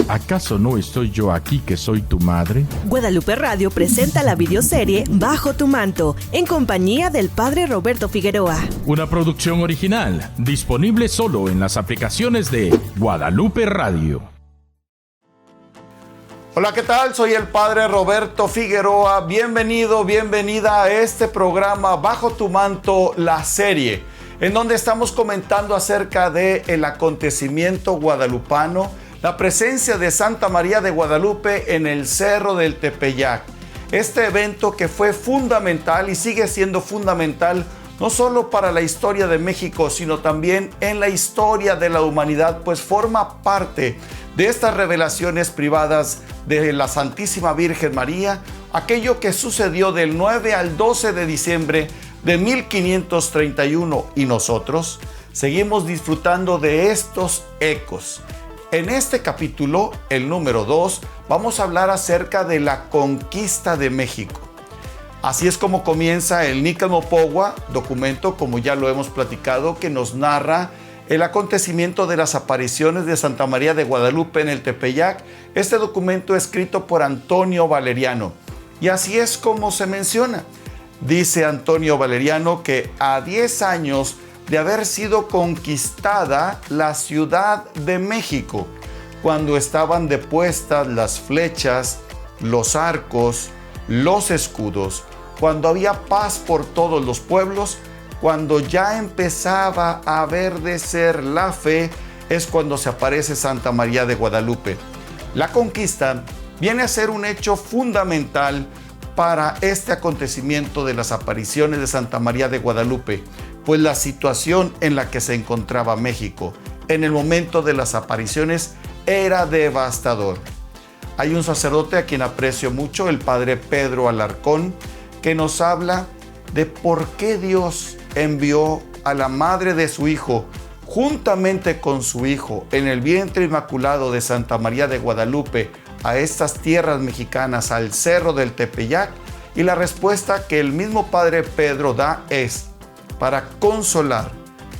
¿Acaso no estoy yo aquí que soy tu madre? Guadalupe Radio presenta la videoserie Bajo tu manto, en compañía del Padre Roberto Figueroa. Una producción original, disponible solo en las aplicaciones de Guadalupe Radio. Hola, ¿qué tal? Soy el Padre Roberto Figueroa. Bienvenido, bienvenida a este programa Bajo tu manto, la serie, en donde estamos comentando acerca del acontecimiento guadalupano, la presencia de Santa María de Guadalupe en el Cerro del Tepeyac. Este evento que fue fundamental y sigue siendo fundamental no solo para la historia de México, sino también en la historia de la humanidad, pues forma parte de estas revelaciones privadas de la Santísima Virgen María, aquello que sucedió del 9 al 12 de diciembre de 1531, y nosotros seguimos disfrutando de estos ecos. En este capítulo, el número 2, vamos a hablar acerca de la conquista de México. Así es como comienza el Nicanopogua, documento, como ya lo hemos platicado, que nos narra el acontecimiento de las apariciones de Santa María de Guadalupe en el Tepeyac. Este documento escrito por Antonio Valeriano. Y así es como se menciona. Dice Antonio Valeriano que a 10 años de haber sido conquistada la Ciudad de México, cuando estaban depuestas las flechas, los arcos, los escudos, cuando había paz por todos los pueblos, cuando ya empezaba a verdecer la fe, es cuando se aparece Santa María de Guadalupe. La conquista viene a ser un hecho fundamental para este acontecimiento de las apariciones de Santa María de Guadalupe, pues la situación en la que se encontraba México en el momento de las apariciones era devastador. Hay un sacerdote a quien aprecio mucho, el Padre Pedro Alarcón, que nos habla de por qué Dios envió a la madre de su hijo, juntamente con su hijo, en el vientre inmaculado de Santa María de Guadalupe, a estas tierras mexicanas, al Cerro del Tepeyac. Y la respuesta que el mismo Padre Pedro da es para consolar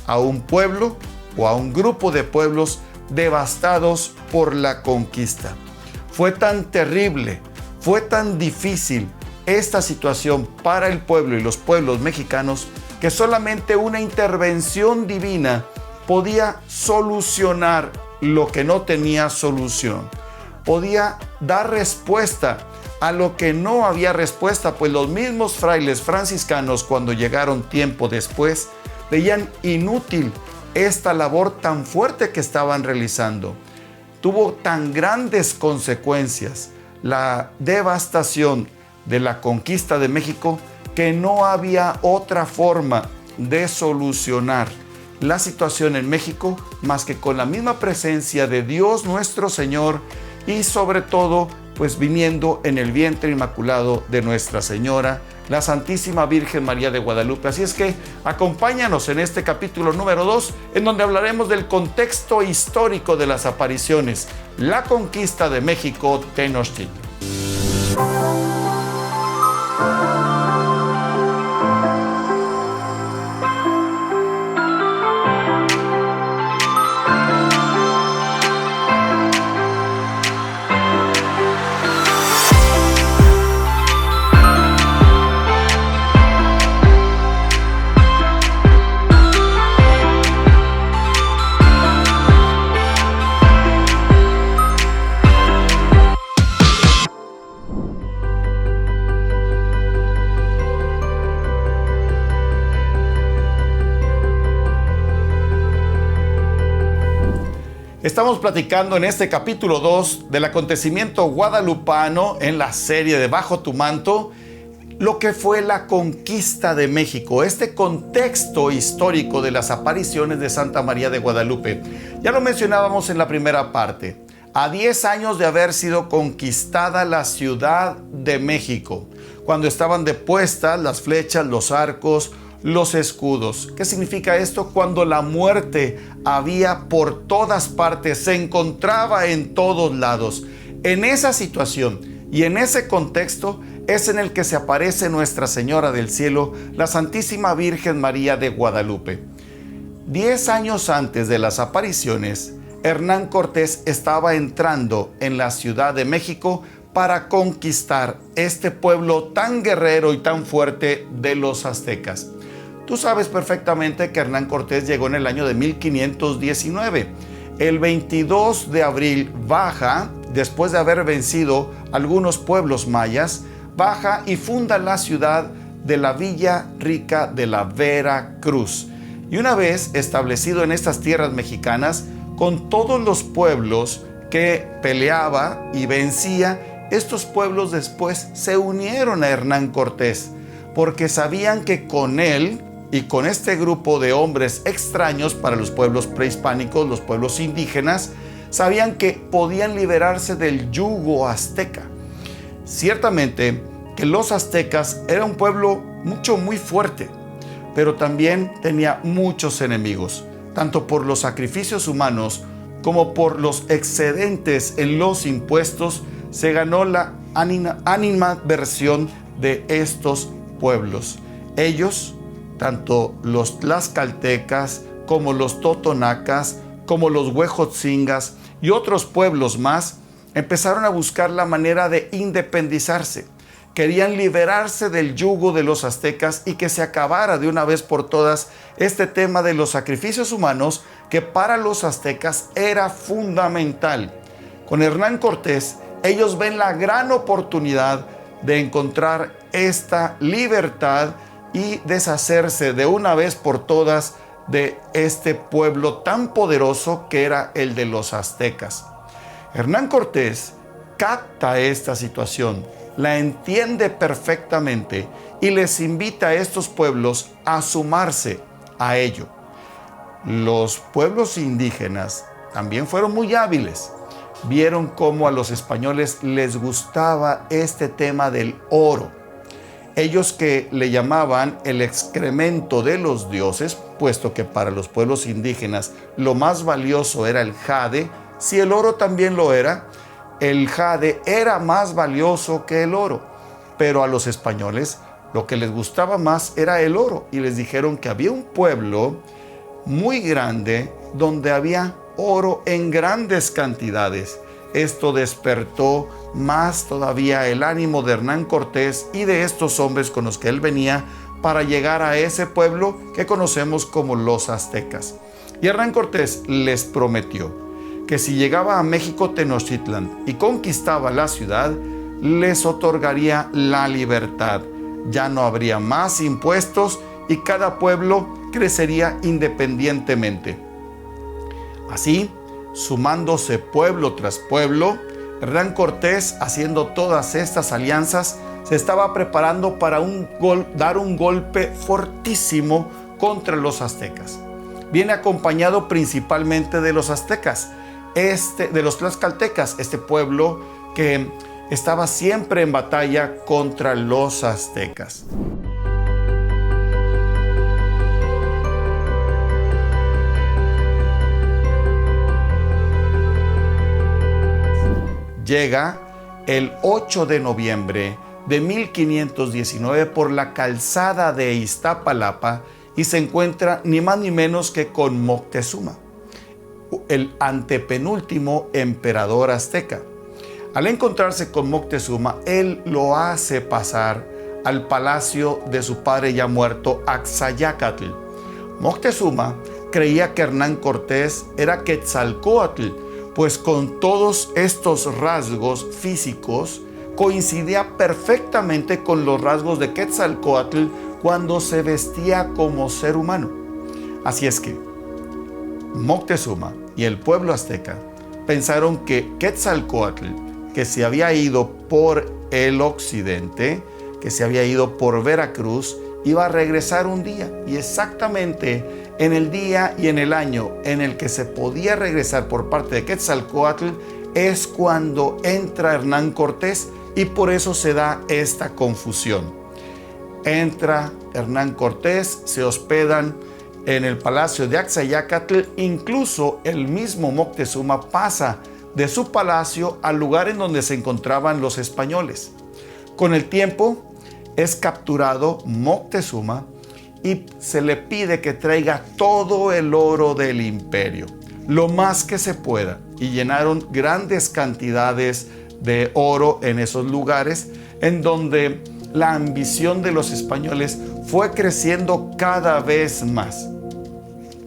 a un pueblo o a un grupo de pueblos devastados por la conquista. Fue tan terrible, fue tan difícil esta situación para el pueblo y los pueblos mexicanos, que solamente una intervención divina podía solucionar lo que no tenía solución. Podía dar respuesta a lo que no había respuesta, pues los mismos frailes franciscanos, cuando llegaron tiempo después, veían inútil esta labor tan fuerte que estaban realizando. Tuvo tan grandes consecuencias la devastación de la conquista de México, que no había otra forma de solucionar la situación en México más que con la misma presencia de Dios nuestro Señor, y sobre todo pues viniendo en el vientre inmaculado de Nuestra Señora, la Santísima Virgen María de Guadalupe. Así es que acompáñanos en este capítulo número 2, en donde hablaremos del contexto histórico de las apariciones, la conquista de México, Tenochtitlan. Estamos platicando en este capítulo 2 del acontecimiento guadalupano en la serie de Bajo tu manto, lo que fue la conquista de México, este contexto histórico de las apariciones de Santa María de Guadalupe. Ya lo mencionábamos en la primera parte. A 10 años de haber sido conquistada la Ciudad de México, cuando estaban depuestas las flechas, los arcos, los escudos. ¿Qué significa esto? Cuando la muerte había por todas partes, se encontraba en todos lados. En esa situación y en ese contexto es en el que se aparece Nuestra Señora del Cielo, la Santísima Virgen María de Guadalupe. 10 años antes de las apariciones, Hernán Cortés estaba entrando en la Ciudad de México para conquistar este pueblo tan guerrero y tan fuerte de los aztecas. Tú sabes perfectamente que Hernán Cortés llegó en el año de 1519. El 22 de abril baja, después de haber vencido algunos pueblos mayas, baja y funda la ciudad de la Villa Rica de la Veracruz. Y una vez establecido en estas tierras mexicanas, con todos los pueblos que peleaba y vencía, estos pueblos después se unieron a Hernán Cortés, porque sabían que con él y con este grupo de hombres extraños para los pueblos prehispánicos, los pueblos indígenas, sabían que podían liberarse del yugo azteca. Ciertamente que los aztecas eran un pueblo muy fuerte, pero también tenía muchos enemigos, tanto por los sacrificios humanos como por los excedentes en los impuestos. Se ganó la animadversión de estos pueblos. Ellos, tanto los tlaxcaltecas como los totonacas, como los huejotzingas y otros pueblos más, empezaron a buscar la manera de independizarse. Querían liberarse del yugo de los aztecas y que se acabara de una vez por todas este tema de los sacrificios humanos, que para los aztecas era fundamental. Con Hernán Cortés, ellos ven la gran oportunidad de encontrar esta libertad y deshacerse de una vez por todas de este pueblo tan poderoso que era el de los aztecas. Hernán Cortés capta esta situación, la entiende perfectamente y les invita a estos pueblos a sumarse a ello. Los pueblos indígenas también fueron muy hábiles. Vieron cómo a los españoles les gustaba este tema del oro. Ellos que le llamaban el excremento de los dioses, puesto que para los pueblos indígenas lo más valioso era el jade. Si el oro también lo era, el jade era más valioso que el oro. Pero a los españoles lo que les gustaba más era el oro. Y les dijeron que había un pueblo muy grande donde había oro en grandes cantidades. Esto despertó más todavía el ánimo de Hernán Cortés y de estos hombres con los que él venía para llegar a ese pueblo que conocemos como los aztecas. Y Hernán Cortés les prometió que si llegaba a México Tenochtitlan y conquistaba la ciudad, les otorgaría la libertad. Ya no habría más impuestos y cada pueblo crecería independientemente. Así, sumándose pueblo tras pueblo, Hernán Cortés, haciendo todas estas alianzas, se estaba preparando para dar un golpe fortísimo contra los aztecas. Viene acompañado principalmente de los aztecas, de los tlaxcaltecas, este pueblo que estaba siempre en batalla contra los aztecas. Llega el 8 de noviembre de 1519 por la calzada de Iztapalapa y se encuentra ni más ni menos que con Moctezuma, el antepenúltimo emperador azteca. Al encontrarse con Moctezuma, él lo hace pasar al palacio de su padre ya muerto, Axayácatl. Moctezuma creía que Hernán Cortés era Quetzalcóatl, pues con todos estos rasgos físicos coincidía perfectamente con los rasgos de Quetzalcóatl cuando se vestía como ser humano. Así es que Moctezuma y el pueblo azteca pensaron que Quetzalcóatl, que se había ido por el occidente, que se había ido por Veracruz, iba a regresar un día, y exactamente en el día y en el año en el que se podía regresar por parte de Quetzalcóatl es cuando entra Hernán Cortés, y por eso se da esta confusión. Entra Hernán Cortés, se hospedan en el palacio de Axayácatl, incluso el mismo Moctezuma pasa de su palacio al lugar en donde se encontraban los españoles. Con el tiempo es capturado Moctezuma y se le pide que traiga todo el oro del imperio. lo más que se pueda y llenaron grandes cantidades de oro en esos lugares, en donde la ambición de los españoles fue creciendo cada vez más.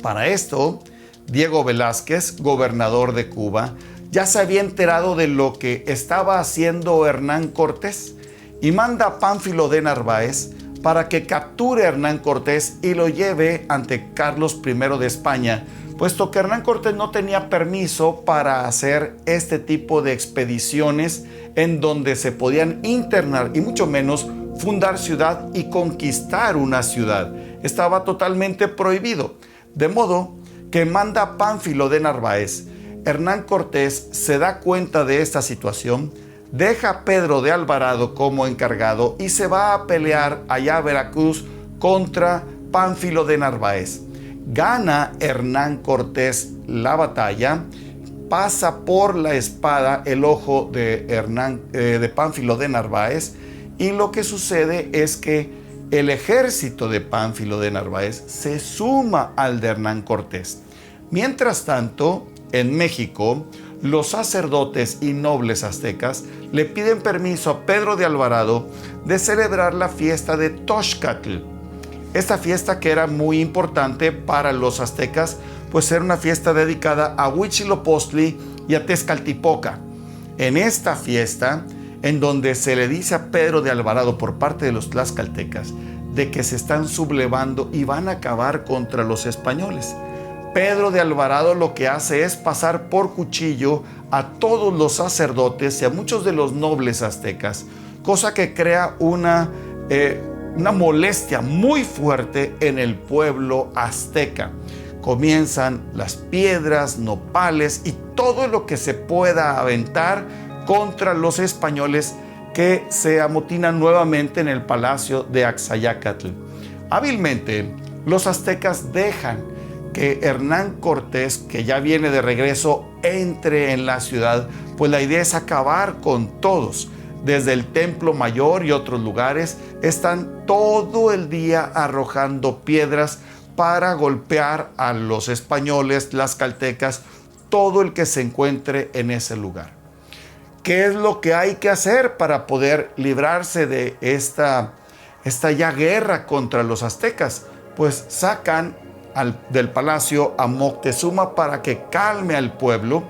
Para esto, Diego Velázquez, gobernador de Cuba, ya se había enterado de lo que estaba haciendo Hernán Cortés y manda a Pánfilo de Narváez para que capture a Hernán Cortés y lo lleve ante Carlos I de España, puesto que Hernán Cortés no tenía permiso para hacer este tipo de expediciones en donde se podían internar y mucho menos fundar ciudad y conquistar una ciudad. Estaba totalmente prohibido. De modo que manda a Pánfilo de Narváez. Hernán Cortés se da cuenta de esta situación, deja a Pedro de Alvarado como encargado y se va a pelear allá a Veracruz contra Pánfilo de Narváez. Gana Hernán Cortés la batalla, pasa por la espada el ojo de Pánfilo de Narváez, y lo que sucede es que el ejército de Pánfilo de Narváez se suma al de Hernán Cortés. Mientras tanto, en México, los sacerdotes y nobles aztecas le piden permiso a Pedro de Alvarado de celebrar la fiesta de Toxcatl. Esta fiesta, que era muy importante para los aztecas, pues era una fiesta dedicada a Huitzilopochtli y a Tezcatlipoca. En esta fiesta, en donde se le dice a Pedro de Alvarado por parte de los tlaxcaltecas de que se están sublevando y van a acabar contra los españoles. Pedro de Alvarado lo que hace es pasar por cuchillo a todos los sacerdotes y a muchos de los nobles aztecas, cosa que crea una molestia muy fuerte en el pueblo azteca. Comienzan las piedras, nopales y todo lo que se pueda aventar contra los españoles, que se amotinan nuevamente en el palacio de Axayácatl. Hábilmente, los aztecas dejan que Hernán Cortés, que ya viene de regreso, entre en la ciudad, pues la idea es acabar con todos. Desde el Templo Mayor y otros lugares están todo el día arrojando piedras para golpear a los españoles, tlaxcaltecas, todo el que se encuentre en ese lugar. ¿Qué es lo que hay que hacer para poder librarse de esta ya guerra contra los aztecas? Pues sacan del palacio a Moctezuma para que calme al pueblo,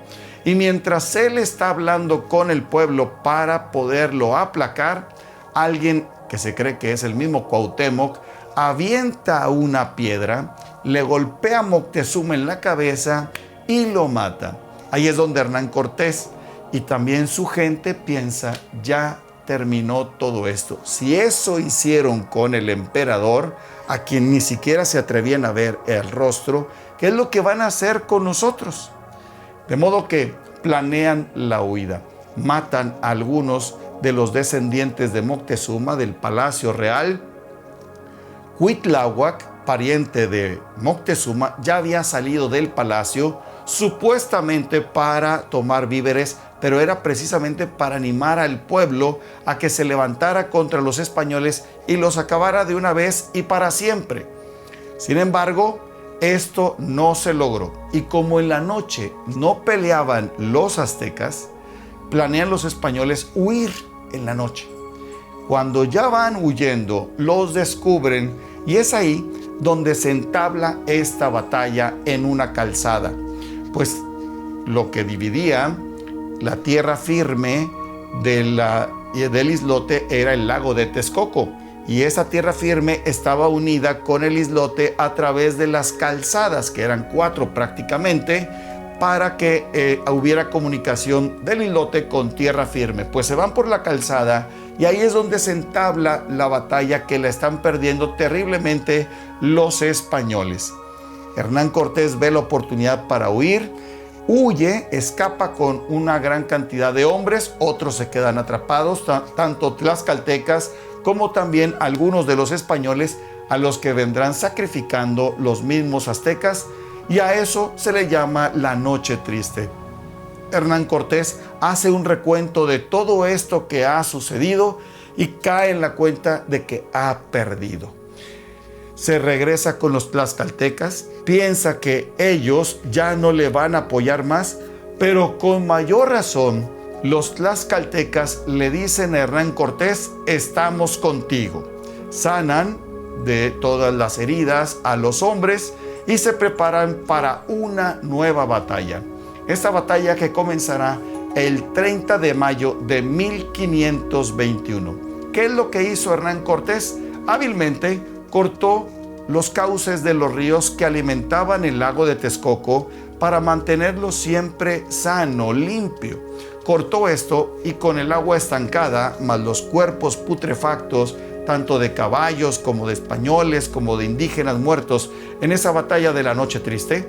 y mientras él está hablando con el pueblo para poderlo aplacar, alguien que se cree que es el mismo Cuauhtémoc avienta una piedra, le golpea a Moctezuma en la cabeza y lo mata. Ahí es donde Hernán Cortés y también su gente piensa: ya terminó todo esto. Si eso hicieron con el emperador, a quien ni siquiera se atrevían a ver el rostro, ¿qué es lo que van a hacer con nosotros? De modo que planean la huida. Matan a algunos de los descendientes de Moctezuma del Palacio Real. Cuitláhuac, pariente de Moctezuma, ya había salido del palacio supuestamente para tomar víveres, pero era precisamente para animar al pueblo a que se levantara contra los españoles y los acabara de una vez y para siempre. Sin embargo, esto no se logró, y como en la noche no peleaban los aztecas, planean los españoles huir en la noche. Cuando ya van huyendo, los descubren, y es ahí donde se entabla esta batalla en una calzada. Pues lo que dividía la tierra firme del islote era el lago de Texcoco, y esa tierra firme estaba unida con el islote a través de las calzadas, que eran 4 prácticamente, para que hubiera comunicación del islote con tierra firme. Pues se van por la calzada, y ahí es donde se entabla la batalla, que la están perdiendo terriblemente los españoles. Hernán Cortés ve la oportunidad para huir, huye, escapa con una gran cantidad de hombres, otros se quedan atrapados, tanto tlaxcaltecas como también algunos de los españoles, a los que vendrán sacrificando los mismos aztecas, y a eso se le llama la Noche Triste. Hernán Cortés hace un recuento de todo esto que ha sucedido y cae en la cuenta de que ha perdido. se regresa con los tlaxcaltecas, piensa que ellos ya no le van a apoyar más, pero con mayor razón los tlaxcaltecas le dicen a Hernán Cortés: estamos contigo. Sanan de todas las heridas a los hombres y se preparan para una nueva batalla. Esta batalla que comenzará el 30 de mayo de 1521. ¿Qué es lo que hizo Hernán Cortés? Hábilmente cortó los cauces de los ríos que alimentaban el lago de Texcoco para mantenerlo siempre sano, limpio. Cortó esto y con el agua estancada, más los cuerpos putrefactos, tanto de caballos como de españoles, como de indígenas muertos en esa batalla de la Noche Triste,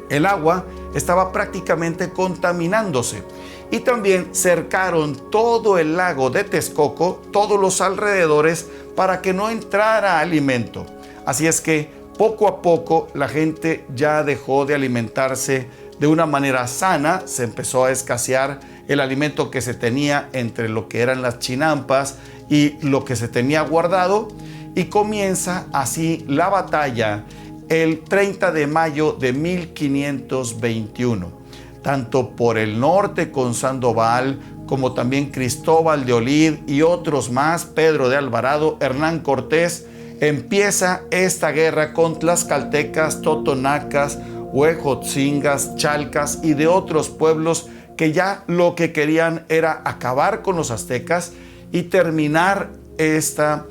el agua estaba prácticamente contaminándose. Y también cercaron todo el lago de Texcoco, todos los alrededores, para que no entrara alimento. Así es que poco a poco la gente ya dejó de alimentarse de una manera sana. Se empezó a escasear el alimento que se tenía entre lo que eran las chinampas y lo que se tenía guardado, y comienza así la batalla el 30 de mayo de 1521. Tanto por el norte con Sandoval, como también Cristóbal de Olid y otros más, Pedro de Alvarado, Hernán Cortés, empieza esta guerra con tlaxcaltecas, totonacas, huejotzingas, chalcas y de otros pueblos que ya lo que querían era acabar con los aztecas y terminar esta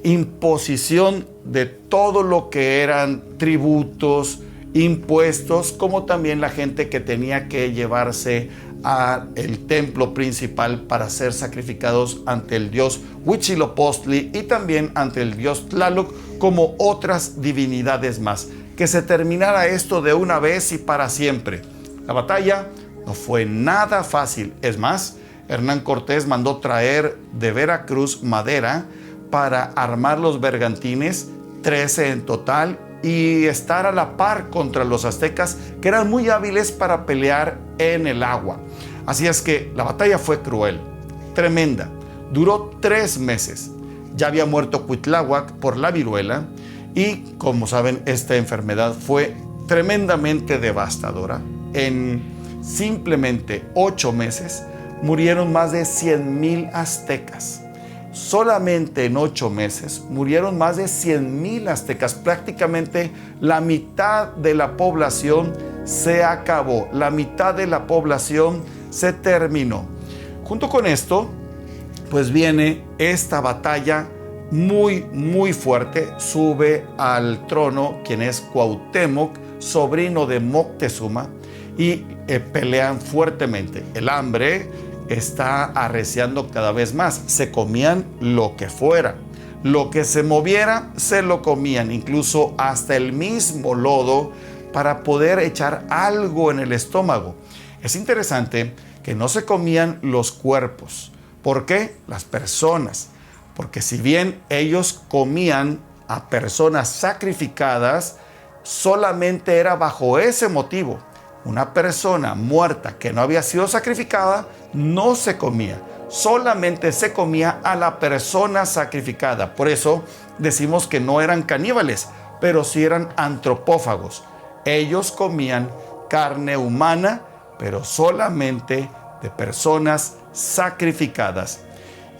imposición de todo lo que eran tributos, impuestos, como también la gente que tenía que llevarse al templo principal para ser sacrificados ante el dios Huitzilopochtli y también ante el dios Tlaloc, como otras divinidades más. Que se terminara esto de una vez y para siempre. La batalla no fue nada fácil. Es más, Hernán Cortés mandó traer de Veracruz madera para armar los bergantines, 13 en total, y estar a la par contra los aztecas, que eran muy hábiles para pelear en el agua. Así es que la batalla fue cruel, tremenda. Duró 3 meses. Ya había muerto Cuitláhuac por la viruela y, como saben, esta enfermedad fue tremendamente devastadora. En simplemente 8 meses murieron más de 100,000 aztecas. Solamente en 8 meses murieron más de 100,000 aztecas. Prácticamente la mitad de la población se acabó. La mitad de la población se terminó. Junto con esto, pues viene esta batalla muy fuerte. Sube al trono quien es Cuauhtémoc, sobrino de Moctezuma, y pelean fuertemente. El hambre está arreciando cada vez más. Se comían lo que fuera, lo que se moviera se lo comían, incluso hasta el mismo lodo, para poder echar algo en el estómago. Es interesante que no se comían los cuerpos. ¿Por qué? Las personas. Porque si bien ellos comían a personas sacrificadas, solamente era bajo ese motivo. Una persona muerta que no había sido sacrificada no se comía, solamente se comía a la persona sacrificada. Por eso decimos que no eran caníbales, pero sí eran antropófagos. Ellos comían carne humana, pero solamente de personas sacrificadas.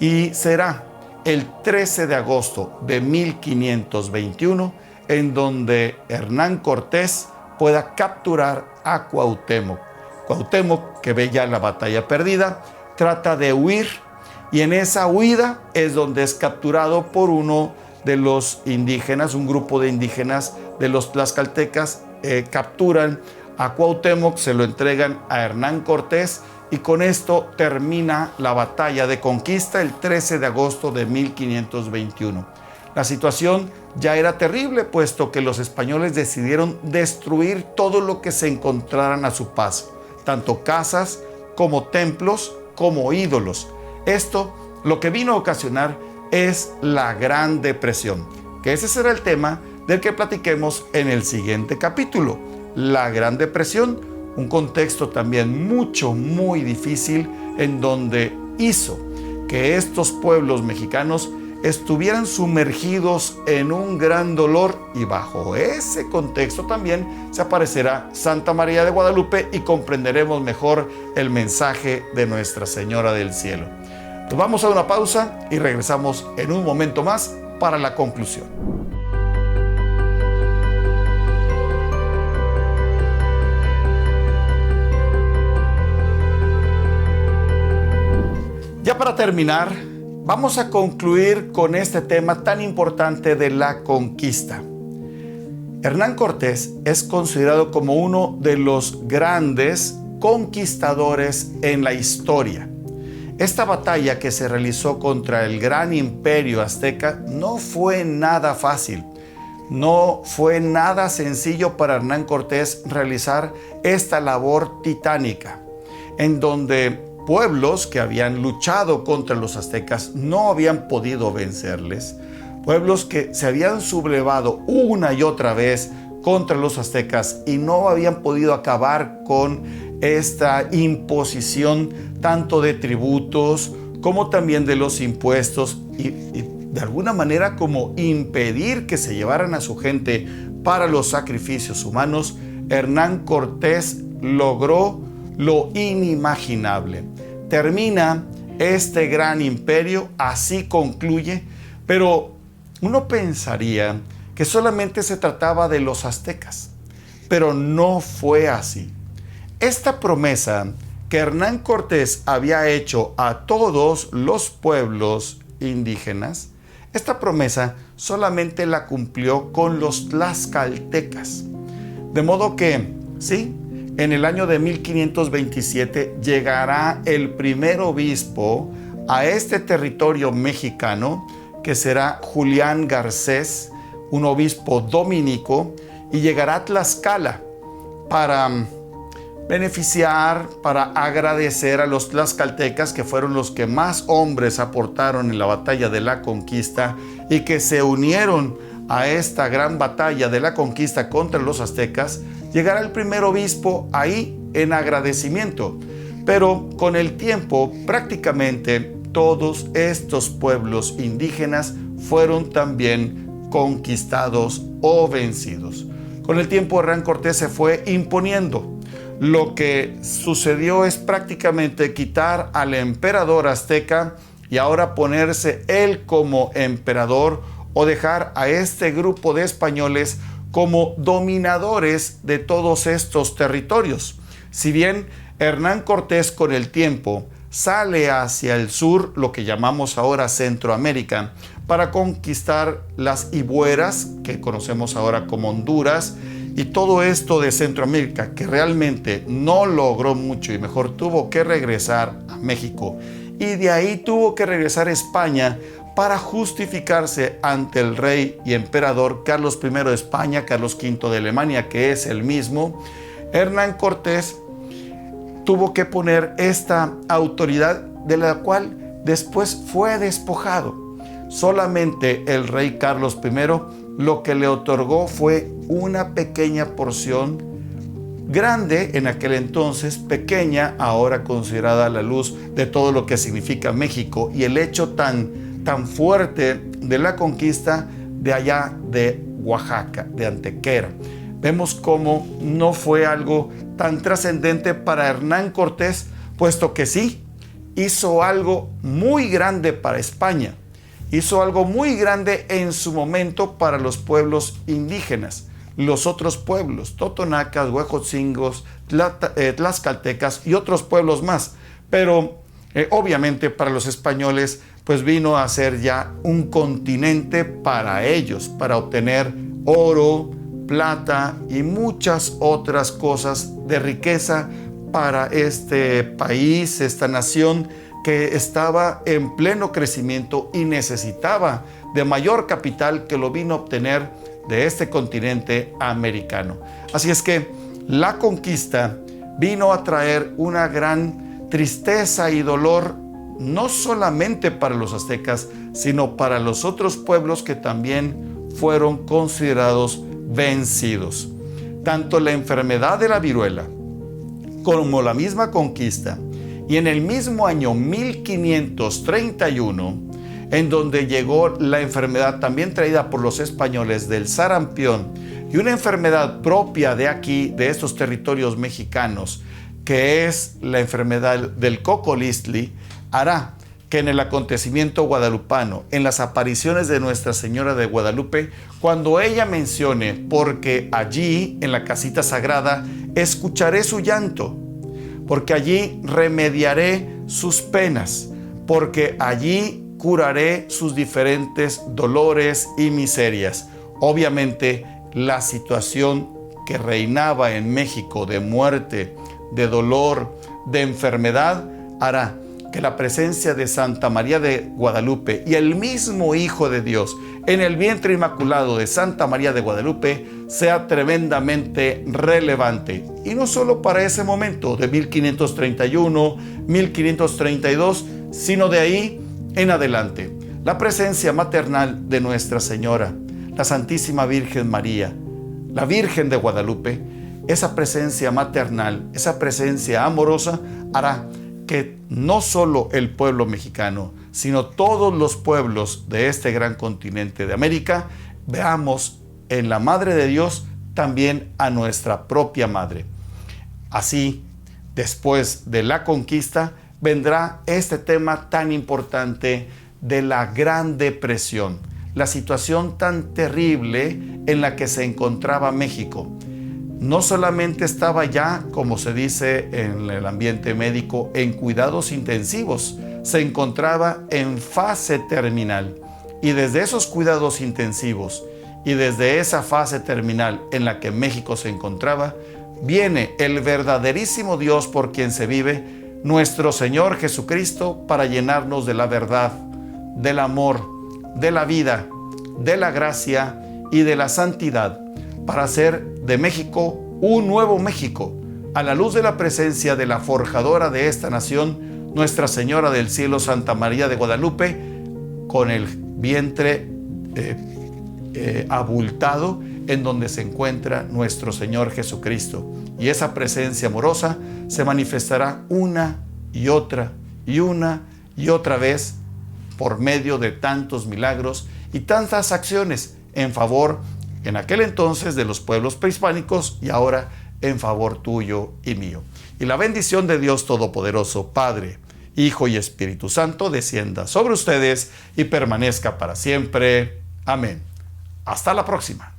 Y será el 13 de agosto de 1521 en donde Hernán Cortés pueda capturar a Cuauhtémoc. Cuauhtémoc, que ve ya la batalla perdida, trata de huir, y en esa huida es donde es capturado por uno de los indígenas, un grupo de indígenas de los tlaxcaltecas. Capturan a Cuauhtémoc, se lo entregan a Hernán Cortés, y con esto termina la batalla de conquista el 13 de agosto de 1521. La situación ya era terrible, puesto que los españoles decidieron destruir todo lo que se encontraran a su paso, tanto casas como templos como ídolos. Esto lo que vino a ocasionar es la Gran Depresión, que ese será el tema del que platiquemos en el siguiente capítulo. La Gran Depresión, un contexto también muy difícil, en donde hizo que estos pueblos mexicanos estuvieran sumergidos en un gran dolor, y bajo ese contexto también se aparecerá Santa María de Guadalupe y comprenderemos mejor el mensaje de Nuestra Señora del Cielo. Nos vamos a una pausa y regresamos en un momento más para la conclusión. Ya para terminar, vamos a concluir con este tema tan importante de la conquista. Hernán Cortés es considerado como uno de los grandes conquistadores en la historia. Esta batalla que se realizó contra el gran imperio azteca no fue nada fácil. No fue nada sencillo para Hernán Cortés realizar esta labor titánica, en donde pueblos que habían luchado contra los aztecas no habían podido vencerles. Pueblos que se habían sublevado una y otra vez contra los aztecas y no habían podido acabar con esta imposición tanto de tributos como también de los impuestos y de alguna manera como impedir que se llevaran a su gente para los sacrificios humanos. Hernán Cortés logró lo inimaginable. Termina este gran imperio, así concluye, pero uno pensaría que solamente se trataba de los aztecas, pero no fue así. Esta promesa que Hernán Cortés había hecho a todos los pueblos indígenas, esta promesa solamente la cumplió con los tlaxcaltecas. De modo que, sí, en el año de 1527 llegará el primer obispo a este territorio mexicano, que será Julián Garcés, un obispo dominico, y llegará a Tlaxcala para beneficiar, para agradecer a los tlaxcaltecas, que fueron los que más hombres aportaron en la batalla de la conquista y que se unieron a esta gran batalla de la conquista contra los aztecas. Llegará el primer obispo ahí en agradecimiento, pero con el tiempo prácticamente todos estos pueblos indígenas fueron también conquistados o vencidos. Con el tiempo Hernán Cortés se fue imponiendo. Lo que sucedió es prácticamente quitar al emperador azteca y ahora ponerse él como emperador, o dejar a este grupo de españoles como dominadores de todos estos territorios. Si bien Hernán Cortés con el tiempo sale hacia el sur, lo que llamamos ahora Centroamérica, para conquistar las Ibueras, que conocemos ahora como Honduras, y todo esto de Centroamérica, que realmente no logró mucho y mejor tuvo que regresar a México. Y de ahí tuvo que regresar a España para justificarse ante el rey y emperador Carlos I de España, Carlos V de Alemania, que es el mismo. Hernán Cortés tuvo que poner esta autoridad, de la cual después fue despojado. Solamente el rey Carlos I lo que le otorgó fue una pequeña porción, grande en aquel entonces, pequeña ahora considerada a la luz de todo lo que significa México y el hecho tan fuerte de la conquista de allá de Oaxaca, de Antequera. Vemos cómo no fue algo tan trascendente para Hernán Cortés, puesto que sí, hizo algo muy grande para España, hizo algo muy grande en su momento para los pueblos indígenas, los otros pueblos, totonacas, huejotzingos, tlaxcaltecas y otros pueblos más, pero obviamente para los españoles pues vino a ser ya un continente para ellos, para obtener oro, plata y muchas otras cosas de riqueza para este país, esta nación que estaba en pleno crecimiento y necesitaba de mayor capital, que lo vino a obtener de este continente americano. Así es que la conquista vino a traer una gran tristeza y dolor, no solamente para los aztecas, sino para los otros pueblos que también fueron considerados vencidos. Tanto la enfermedad de la viruela como la misma conquista, y en el mismo año 1531, en donde llegó la enfermedad también traída por los españoles del sarampión y una enfermedad propia de aquí, de estos territorios mexicanos, que es la enfermedad del cocolistli, hará que en el acontecimiento guadalupano, en las apariciones de Nuestra Señora de Guadalupe, cuando ella mencione, porque allí en la casita sagrada escucharé su llanto, porque allí remediaré sus penas, porque allí curaré sus diferentes dolores y miserias. Obviamente, la situación que reinaba en México de muerte, de dolor, de enfermedad, hará que la presencia de Santa María de Guadalupe y el mismo Hijo de Dios en el vientre inmaculado de Santa María de Guadalupe sea tremendamente relevante. Y no solo para ese momento de 1531, 1532, sino de ahí en adelante. La presencia maternal de Nuestra Señora, la Santísima Virgen María, la Virgen de Guadalupe, esa presencia maternal, esa presencia amorosa hará que no solo el pueblo mexicano, sino todos los pueblos de este gran continente de América, veamos en la Madre de Dios también a nuestra propia Madre. Así, después de la conquista, vendrá este tema tan importante de la Gran Depresión, la situación tan terrible en la que se encontraba México. No solamente estaba ya, como se dice en el ambiente médico, en cuidados intensivos, se encontraba en fase terminal. Y desde esos cuidados intensivos y desde esa fase terminal en la que México se encontraba, viene el verdaderísimo Dios por quien se vive, nuestro Señor Jesucristo, para llenarnos de la verdad, del amor, de la vida, de la gracia y de la santidad, para hacer de México un nuevo México, a la luz de la presencia de la forjadora de esta nación, Nuestra Señora del Cielo, Santa María de Guadalupe, con el vientre abultado en donde se encuentra nuestro Señor Jesucristo. Y esa presencia amorosa se manifestará una y otra vez por medio de tantos milagros y tantas acciones en favor en aquel entonces de los pueblos prehispánicos y ahora en favor tuyo y mío. Y la bendición de Dios Todopoderoso, Padre, Hijo y Espíritu Santo, descienda sobre ustedes y permanezca para siempre. Amén. Hasta la próxima.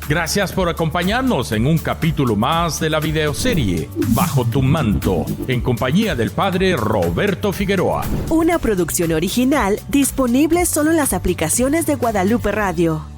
Gracias por acompañarnos en un capítulo más de la videoserie Bajo tu manto, en compañía del Padre Roberto Figueroa. Una producción original disponible solo en las aplicaciones de Guadalupe Radio.